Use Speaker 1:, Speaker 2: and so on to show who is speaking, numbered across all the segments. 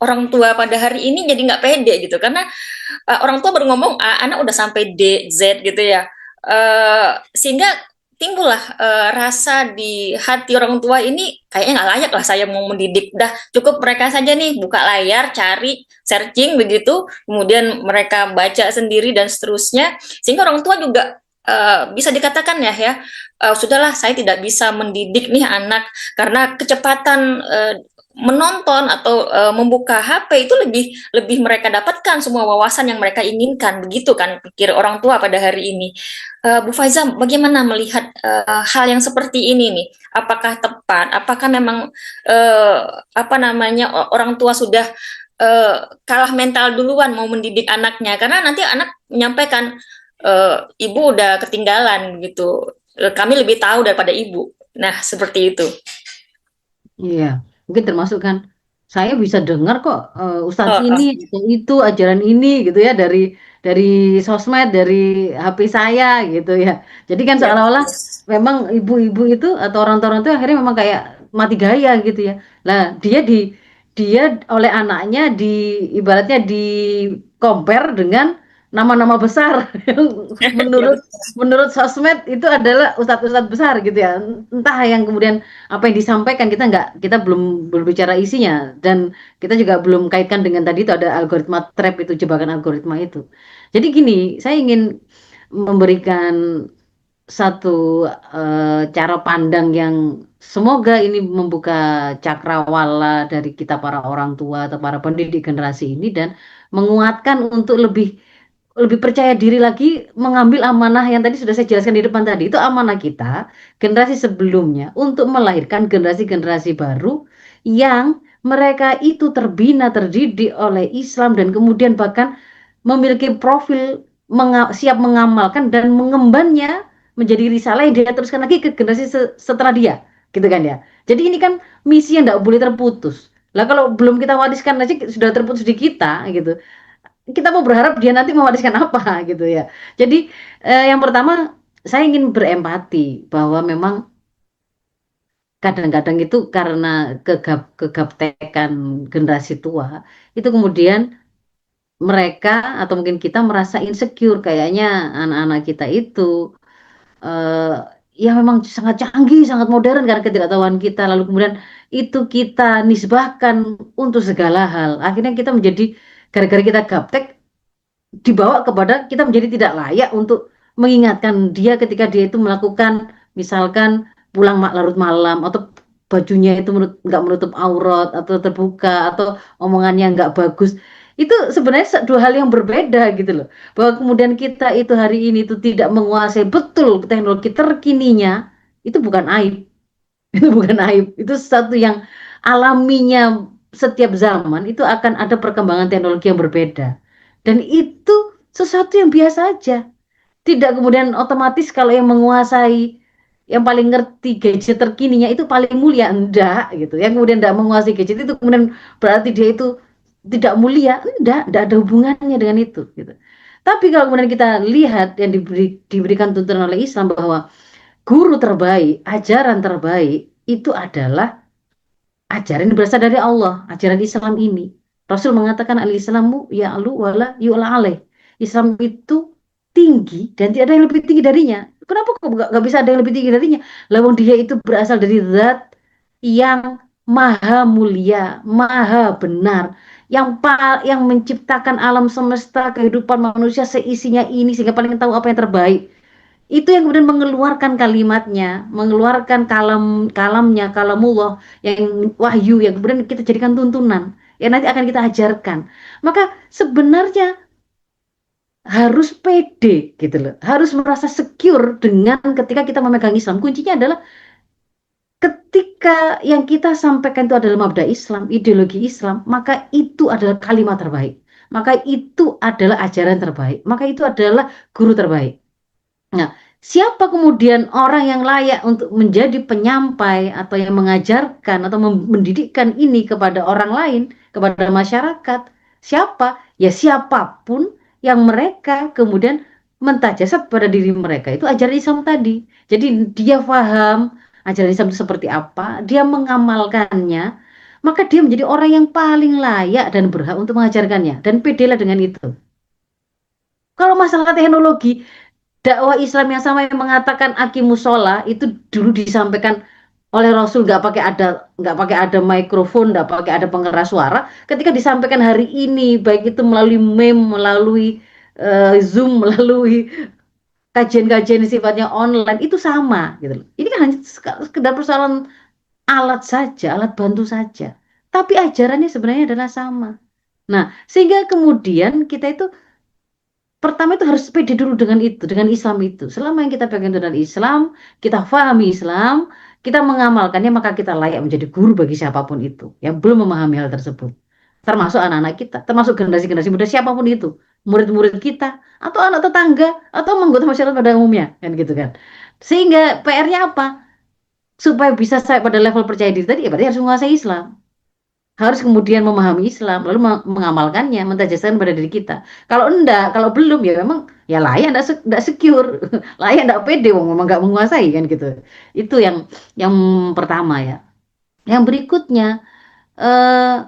Speaker 1: orang tua pada hari ini jadi nggak pede gitu karena orang tua baru ngomong A, anak udah sampai D, Z gitu ya. Sehingga timbullah rasa di hati orang tua ini kayaknya nggak layak lah saya mau mendidik. Dah cukup mereka saja nih buka layar, cari, searching begitu, kemudian mereka baca sendiri dan seterusnya. Sehingga orang tua juga bisa dikatakan sudahlah saya tidak bisa mendidik nih anak karena kecepatan menonton atau membuka HP itu lebih lebih mereka dapatkan semua wawasan yang mereka inginkan begitu kan pikir orang tua pada hari ini. Bu Faiza, bagaimana melihat hal yang seperti ini nih? Apakah tepat? Apakah memang uh, apa namanya orang tua sudah kalah mental duluan mau mendidik anaknya? Karena nanti anak menyampaikan ibu udah ketinggalan gitu. Kami lebih tahu daripada ibu. Nah, seperti itu.
Speaker 2: Iya, mungkin termasuk kan saya bisa dengar kok Ustadz
Speaker 1: Oh,
Speaker 2: ini
Speaker 1: oh.
Speaker 2: itu ajaran ini gitu ya dari sosmed, dari HP saya gitu ya. Jadi kan
Speaker 1: Ya,
Speaker 2: seolah-olah
Speaker 1: betul.
Speaker 2: memang ibu-ibu itu atau orang-orang itu akhirnya memang kayak mati gaya gitu ya. Lah dia oleh anaknya ibaratnya di compare dengan nama-nama besar yang
Speaker 1: Ya,
Speaker 2: menurut
Speaker 1: betul.
Speaker 2: menurut sosmed itu adalah ustadz-ustadz besar gitu ya. Entah yang kemudian apa yang disampaikan kita belum berbicara isinya dan kita juga belum kaitkan dengan tadi itu ada algoritma trap itu jebakan algoritma itu. Jadi gini, saya ingin memberikan satu cara pandang yang semoga ini membuka cakrawala dari kita para orang tua atau para pendidik generasi ini dan menguatkan untuk lebih lebih percaya diri lagi mengambil amanah yang tadi sudah saya jelaskan di depan tadi itu amanah kita generasi sebelumnya untuk melahirkan generasi-generasi baru yang mereka itu terbina terdidik oleh Islam dan kemudian bahkan memiliki profil siap mengamalkan dan mengembannya menjadi risalah yang dia teruskan lagi ke generasi setelah dia gitu kan ya. Jadi ini kan misi yang tidak boleh terputus lah. Kalau belum kita wariskan aja sudah terputus di kita gitu, kita mau berharap dia nanti mewariskan apa gitu ya. Jadi yang pertama saya ingin berempati bahwa memang kadang-kadang itu karena kegaptekan generasi tua itu kemudian mereka atau mungkin kita merasa insecure kayaknya anak-anak kita itu eh, ya memang sangat canggih, sangat modern karena ketidaktahuan kita. Lalu kemudian itu kita nisbahkan untuk segala hal. Akhirnya kita menjadi gara-gara kita gaptek dibawa kepada kita menjadi tidak layak untuk mengingatkan dia ketika dia itu melakukan misalkan pulang larut malam atau bajunya itu nggak menutup aurat atau terbuka atau omongannya nggak bagus. Itu sebenarnya dua hal yang berbeda gitu loh. Bahwa kemudian kita itu hari ini itu tidak menguasai betul teknologi terkininya, itu bukan aib. Itu bukan aib. Itu sesuatu yang alaminya setiap zaman itu akan ada perkembangan teknologi yang berbeda. Dan itu sesuatu yang biasa aja. Tidak kemudian otomatis kalau yang menguasai yang paling ngerti gadget terkininya itu paling mulia, enggak gitu. Yang kemudian tidak menguasai gadget itu kemudian berarti dia itu tidak mulia, enggak ada hubungannya dengan itu gitu. Tapi kalau kemudian kita lihat yang diberikan tuntunan oleh Islam bahwa guru terbaik, ajaran terbaik itu adalah ajaran yang berasal dari Allah, ajaran Islam ini. Rasul mengatakan al-Islamu ya'lu wala yu'la alaih. Islam itu tinggi dan tidak ada yang lebih tinggi darinya. Kenapa kok nggak bisa ada yang lebih tinggi darinya? Lawan dia itu berasal dari zat yang maha mulia, maha benar, yang menciptakan alam semesta, kehidupan manusia seisinya ini sehingga paling tahu apa yang terbaik. Itu yang kemudian mengeluarkan kalimatnya, mengeluarkan kalamnya, kalamullah yang wahyu yang kemudian kita jadikan tuntunan yang nanti akan kita ajarkan. Maka sebenarnya harus pede gitu loh, harus merasa secure dengan ketika kita memegang Islam. Kuncinya adalah ketika yang kita sampaikan itu adalah mabda Islam, ideologi Islam, maka itu adalah kalimat terbaik, maka itu adalah ajaran terbaik, maka itu adalah guru terbaik. Nah, siapa kemudian orang yang layak untuk menjadi penyampai atau yang mengajarkan atau mendidikkan ini kepada orang lain, kepada masyarakat? Siapa? Ya siapapun yang mereka kemudian mentajasat pada diri mereka itu ajaran Islam tadi. Jadi dia paham ajaran Islam itu seperti apa, dia mengamalkannya, maka dia menjadi orang yang paling layak dan berhak untuk mengajarkannya dan pedelah dengan itu. Kalau masalah teknologi, dakwah Islam yang sama yang mengatakan aqimus sholah itu dulu disampaikan oleh Rasul, nggak pakai ada mikrofon, nggak pakai ada pengeras suara. Ketika disampaikan hari ini, baik itu melalui meme, melalui Zoom, melalui kajian-kajian sifatnya online, itu sama gitu loh. Ini kan hanya sekedar persoalan alat saja, alat bantu saja. Tapi ajarannya sebenarnya adalah sama. Nah, sehingga kemudian kita itu pertama itu harus pede dulu dengan itu, dengan Islam itu. Selama yang kita pegang dengan Islam, kita fahami Islam, kita mengamalkannya, maka kita layak menjadi guru bagi siapapun itu yang belum memahami hal tersebut. Termasuk anak-anak kita, termasuk generasi-generasi muda siapapun itu, murid-murid kita, atau anak tetangga, atau anggota masyarakat pada umumnya, kan gitu kan. Sehingga PR-nya apa? Supaya bisa saya pada level percaya diri tadi, ya berarti harus menguasai Islam, harus kemudian memahami Islam, lalu mengamalkannya, mentajaskan pada diri kita. Kalau enggak, kalau belum, ya memang ya layak enggak secure, layak enggak pede, memang enggak menguasai kan gitu. Itu yang pertama ya. Yang berikutnya, eh,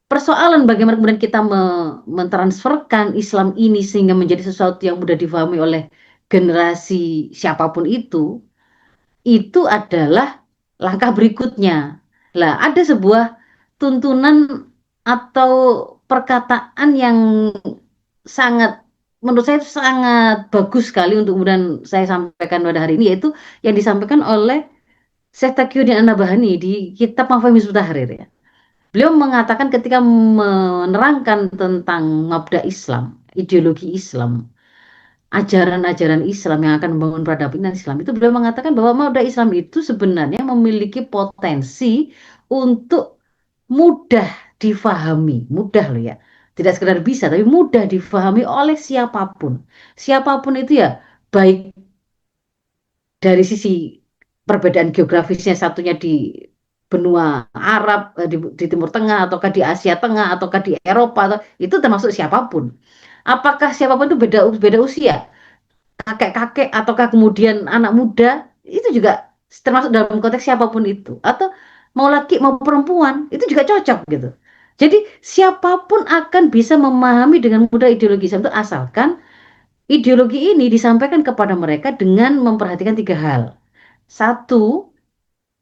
Speaker 2: persoalan bagaimana kemudian kita mentransferkan Islam ini sehingga menjadi sesuatu yang mudah difahami oleh generasi siapapun itu adalah langkah berikutnya. Lah, ada sebuah tuntunan atau perkataan yang sangat, menurut saya sangat bagus sekali untuk kemudian saya sampaikan pada hari ini, yaitu yang disampaikan oleh Syekh Taqiyuddin An-Nabhani di kitab Mafahim Hizbut Tahrir ya. Beliau mengatakan ketika menerangkan tentang mabda Islam, ideologi Islam, ajaran-ajaran Islam yang akan membangun peradaban Islam, itu beliau mengatakan bahwa mabda Islam itu sebenarnya memiliki potensi untuk mudah difahami, mudah loh ya. Tidak sekedar bisa, tapi mudah difahami oleh siapapun. Siapapun itu ya, baik dari sisi perbedaan geografisnya, satunya di benua Arab, di Timur Tengah, ataukah di Asia Tengah, ataukah di Eropa, atau, itu termasuk siapapun. Apakah siapapun itu beda beda usia, kakek-kakek ataukah kemudian anak muda, itu juga termasuk dalam konteks siapapun itu, atau mau laki mau perempuan itu juga cocok gitu. Jadi siapapun akan bisa memahami dengan mudah ideologi Islam itu, asalkan ideologi ini disampaikan kepada mereka dengan memperhatikan tiga hal. Satu,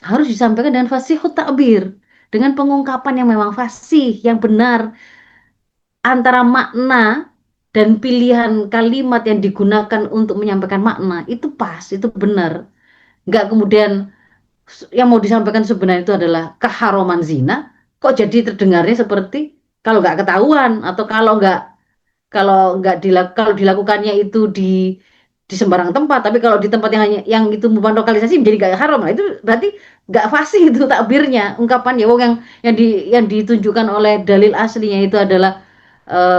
Speaker 2: harus disampaikan dengan fasihut takbir, dengan pengungkapan yang memang fasih, yang benar, antara makna dan pilihan kalimat yang digunakan untuk menyampaikan makna itu pas, itu benar. Nggak kemudian yang mau disampaikan sebenarnya itu adalah keharuman zina, kok jadi terdengarnya seperti kalau nggak ketahuan, atau kalau dilakukannya itu di sembarang tempat, tapi kalau di tempat yang hanya yang itu bukan lokalisasi menjadi nggak haram. Nah, itu berarti nggak fasih itu takbirnya, ungkapannya. Wong yang ditunjukkan oleh dalil aslinya itu adalah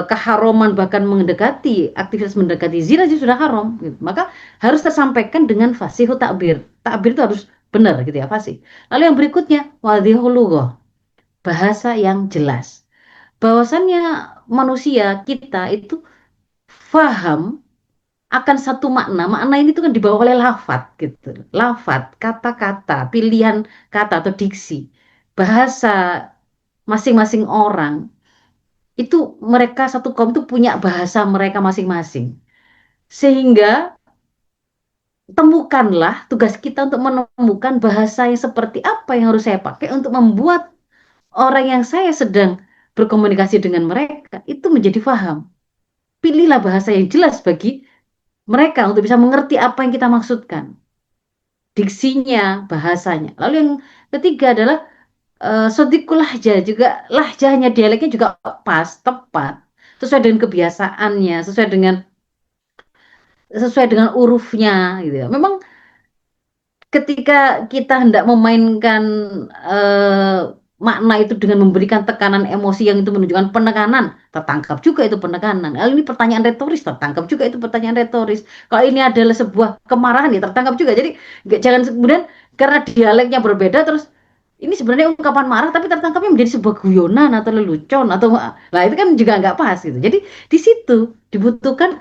Speaker 2: keharuman, bahkan mendekati aktivitas mendekati zina itu sudah haram gitu. Maka harus tersampaikan dengan fasih takbir. Takbir itu harus benar gitu ya, fasih. Lalu yang berikutnya wadhihul lughah, bahasa yang jelas. Bahwasannya manusia kita itu faham akan satu makna. Makna ini tuh kan dibawa oleh lafat gitu. Lafat, kata-kata, pilihan kata atau diksi. Bahasa masing-masing orang itu, mereka satu kaum itu punya bahasa mereka masing-masing. Sehingga temukanlah, tugas kita untuk menemukan bahasa yang seperti apa yang harus saya pakai untuk membuat orang yang saya sedang berkomunikasi dengan mereka itu menjadi paham. Pilihlah bahasa yang jelas bagi mereka untuk bisa mengerti apa yang kita maksudkan. Diksinya, bahasanya. Lalu yang ketiga adalah sodikul lahjah, juga lahjahnya, dialeknya juga pas, tepat, sesuai dengan kebiasaannya, sesuai dengan urufnya gitu ya. Memang ketika kita hendak memainkan eh, makna itu dengan memberikan tekanan emosi yang itu menunjukkan penekanan, tertangkap juga itu penekanan. Kalau ini pertanyaan retoris, tertangkap juga itu pertanyaan retoris. Kalau ini adalah sebuah kemarahan, ya tertangkap juga. Jadi jangan kemudian karena dialeknya berbeda terus ini sebenarnya ungkapan marah tapi tertangkapnya menjadi sebuah guyonan atau lelucon, atau lah itu kan juga nggak pas gitu. Jadi di situ dibutuhkan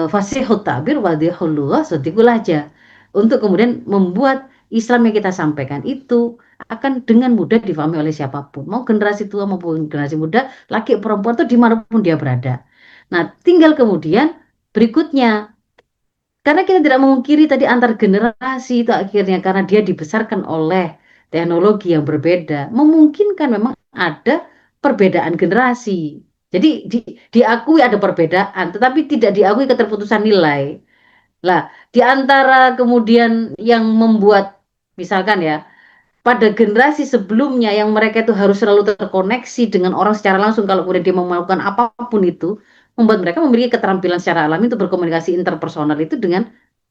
Speaker 2: fasihut tabir wadihul lughah sadiqul lahjah untuk kemudian membuat Islam yang kita sampaikan itu akan dengan mudah difahami oleh siapapun. Mau generasi tua maupun generasi muda, laki perempuan itu dimanapun dia berada. Nah, tinggal kemudian berikutnya, karena kita tidak memungkiri tadi antar generasi itu akhirnya karena dia dibesarkan oleh teknologi yang berbeda, memungkinkan memang ada perbedaan generasi. Jadi diakui ada perbedaan, tetapi tidak diakui keterputusan nilai. Lah, di antara kemudian yang membuat misalkan ya, pada generasi sebelumnya yang mereka itu harus selalu terkoneksi dengan orang secara langsung kalau kemudian dia mau melakukan apapun itu, membuat mereka memiliki keterampilan secara alami untuk berkomunikasi interpersonal itu dengan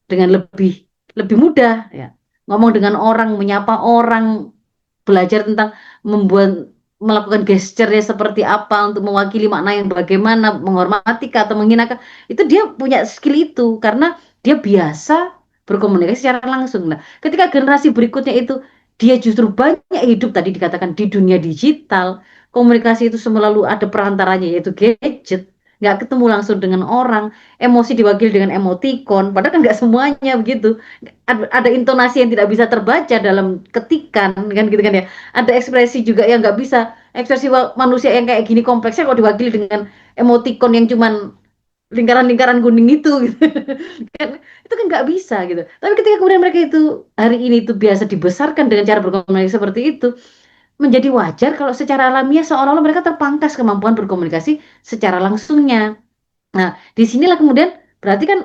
Speaker 2: lebih lebih mudah ya. Ngomong dengan orang, menyapa orang, belajar tentang membuat melakukan gesturnya seperti apa untuk mewakili makna yang bagaimana, menghormati atau menghinakan, itu dia punya skill itu karena dia biasa berkomunikasi secara langsung. Nah, ketika generasi berikutnya itu dia justru banyak hidup tadi dikatakan di dunia digital, komunikasi itu selalu ada perantaranya yaitu gadget, nggak ketemu langsung dengan orang, emosi diwakili dengan emoticon, padahal kan nggak semuanya begitu. Ada intonasi yang tidak bisa terbaca dalam ketikan kan gitu kan ya, ada ekspresi juga yang nggak bisa, ekspresi manusia yang kayak gini kompleksnya kalau diwakili dengan emoticon yang cuman lingkaran-lingkaran kuning itu gitu. Kan itu kan nggak bisa gitu, tapi ketika kemudian mereka itu hari ini itu biasa dibesarkan dengan cara berkomunikasi seperti itu, menjadi wajar kalau secara alamiah seolah-olah mereka terpangkas kemampuan berkomunikasi secara langsungnya. Nah, disinilah kemudian berarti kan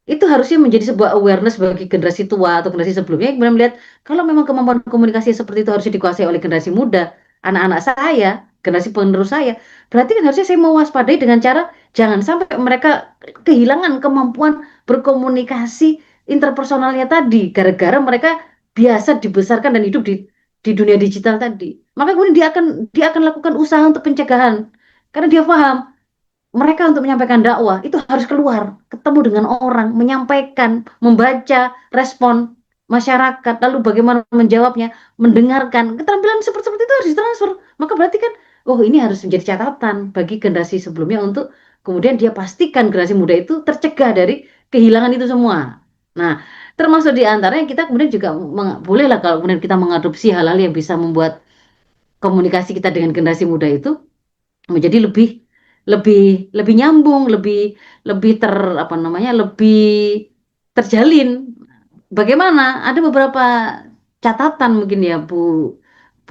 Speaker 2: itu harusnya menjadi sebuah awareness bagi generasi tua atau generasi sebelumnya yang kemudian melihat kalau memang kemampuan komunikasi seperti itu harusnya dikuasai oleh generasi muda, anak-anak saya, generasi penerus saya, berarti kan harusnya saya mewaspadai dengan cara jangan sampai mereka kehilangan kemampuan berkomunikasi interpersonalnya tadi gara-gara mereka biasa dibesarkan dan hidup di dunia digital tadi. Maka kemudian dia akan lakukan usaha untuk pencegahan karena dia paham mereka untuk menyampaikan dakwah itu harus keluar, ketemu dengan orang, menyampaikan, membaca respon masyarakat, lalu bagaimana menjawabnya, mendengarkan. Keterampilan seperti itu harus ditransfer. Maka berarti kan, oh ini harus menjadi catatan bagi generasi sebelumnya untuk kemudian dia pastikan generasi muda itu tercegah dari kehilangan itu semua. Nah, termasuk di antaranya kita kemudian juga bolehlah kalau kemudian kita mengadopsi hal-hal yang bisa membuat komunikasi kita dengan generasi muda itu menjadi lebih lebih lebih nyambung, lebih lebih apa namanya, lebih terjalin. Bagaimana? Ada beberapa catatan mungkin ya Bu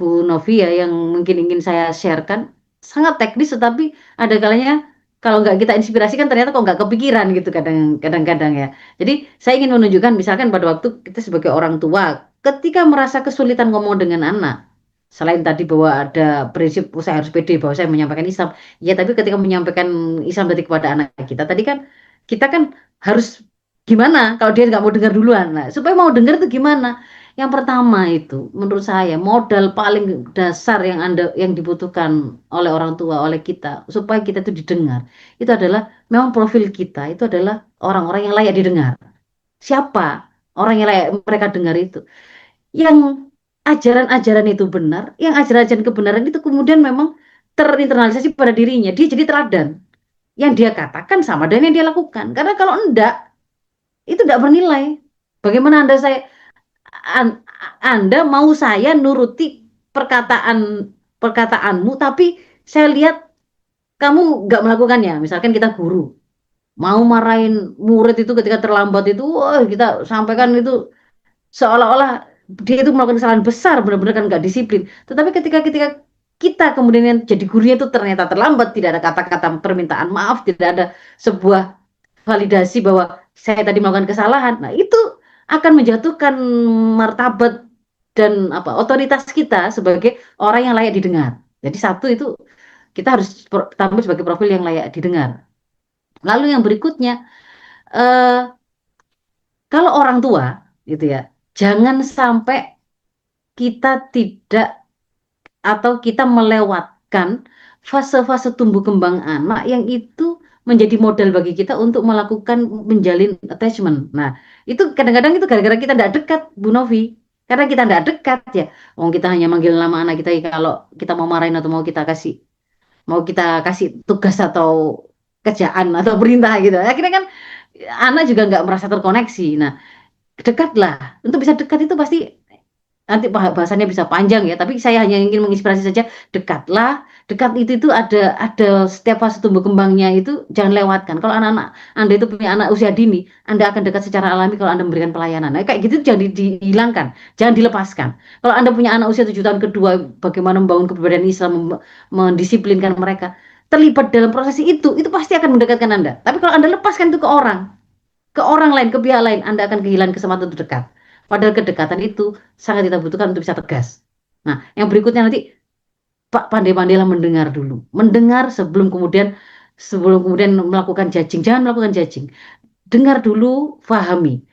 Speaker 2: Novi ya yang mungkin ingin saya sharekan. Sangat teknis tetapi ada kalanya kalau nggak kita inspirasikan ternyata kok nggak kepikiran gitu kadang-kadang ya. Jadi saya ingin menunjukkan misalkan pada waktu kita sebagai orang tua ketika merasa kesulitan ngomong dengan anak, selain tadi bahwa ada prinsip saya harus pede bahwa saya menyampaikan Islam, ya tapi ketika menyampaikan Islam tadi kepada anak kita tadi kan kita kan harus gimana kalau dia nggak mau dengar duluan. Nah, supaya mau dengar itu gimana? Yang pertama itu menurut saya modal paling dasar yang dibutuhkan oleh orang tua, oleh kita supaya kita itu didengar. Itu adalah memang profil kita itu adalah orang-orang yang layak didengar. Siapa orang yang layak mereka dengar itu? Yang ajaran-ajaran itu benar, yang ajaran-ajaran kebenaran itu kemudian memang terinternalisasi pada dirinya. Dia jadi teladan. Yang dia katakan sama dengan yang dia lakukan. Karena kalau enggak, itu enggak bernilai. Bagaimana Anda mau saya nuruti perkataanmu, tapi saya lihat kamu nggak melakukannya. Misalkan kita guru, mau marahin murid itu ketika terlambat itu, wah kita sampaikan itu seolah-olah dia itu melakukan kesalahan besar, benar-benar kan nggak disiplin. Tetapi ketika ketika kita kemudian yang jadi gurunya itu ternyata terlambat, tidak ada kata-kata permintaan maaf, tidak ada sebuah validasi bahwa saya tadi melakukan kesalahan. Nah, itu akan menjatuhkan martabat dan apa otoritas kita sebagai orang yang layak didengar. Jadi satu itu kita harus tampil sebagai profil yang layak didengar. Lalu yang berikutnya, eh, kalau orang tua, gitu ya, jangan sampai kita tidak atau kita melewatkan fase-fase tumbuh kembang anak yang itu menjadi modal bagi kita untuk melakukan menjalin attachment. Nah, itu kadang-kadang itu gara-gara kita tidak dekat, Bu Novi. Karena kita tidak dekat ya. Oh, kita hanya manggil nama anak kita kalau kita mau marahin atau mau kita kasih tugas atau kerjaan atau perintah gitu. Akhirnya kan anak juga nggak merasa terkoneksi. Nah, dekatlah. Untuk bisa dekat itu pasti nanti bahasannya bisa panjang ya, tapi saya hanya ingin menginspirasi saja, dekatlah, dekat itu ada setiap fase tumbuh kembangnya itu jangan lewatkan. Kalau anak-anak Anda itu punya anak usia dini, Anda akan dekat secara alami kalau Anda memberikan pelayanan. Nah, kayak gitu jangan dihilangkan, jangan dilepaskan. Kalau Anda punya anak usia 7 tahun kedua, bagaimana membangun kepribadian Islam, mendisiplinkan mereka, terlibat dalam proses itu pasti akan mendekatkan Anda. Tapi kalau Anda lepaskan itu ke orang lain, ke pihak lain, Anda akan kehilangan kesempatan untuk dekat. Padahal kedekatan itu sangat kita butuhkan untuk bisa tegas. Nah, yang berikutnya nanti Pak pandai-pandailah mendengar dulu. Mendengar sebelum kemudian melakukan judging. Jangan melakukan judging. Dengar dulu, pahami.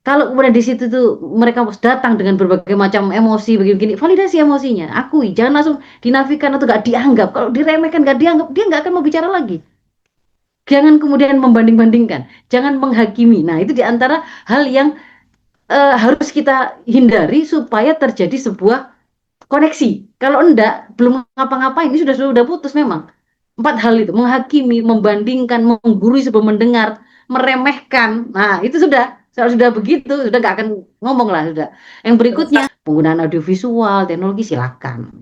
Speaker 2: Kalau kemudian di situ tuh mereka datang dengan berbagai macam emosi begini-begini, validasi emosinya, akui, jangan langsung dinafikan atau gak dianggap. Kalau diremehkan, gak dianggap, dia nggak akan mau bicara lagi. Jangan kemudian membanding-bandingkan, jangan menghakimi. Nah, itu diantara hal yang harus kita hindari supaya terjadi sebuah koneksi. Kalau enggak, belum ngapa-ngapain, ini sudah putus memang. 4 hal itu, menghakimi, membandingkan, menggurui sebelum mendengar, meremehkan. Nah, itu sudah begitu, sudah nggak akan ngomong lah sudah. Yang berikutnya, penggunaan audiovisual, teknologi silakan.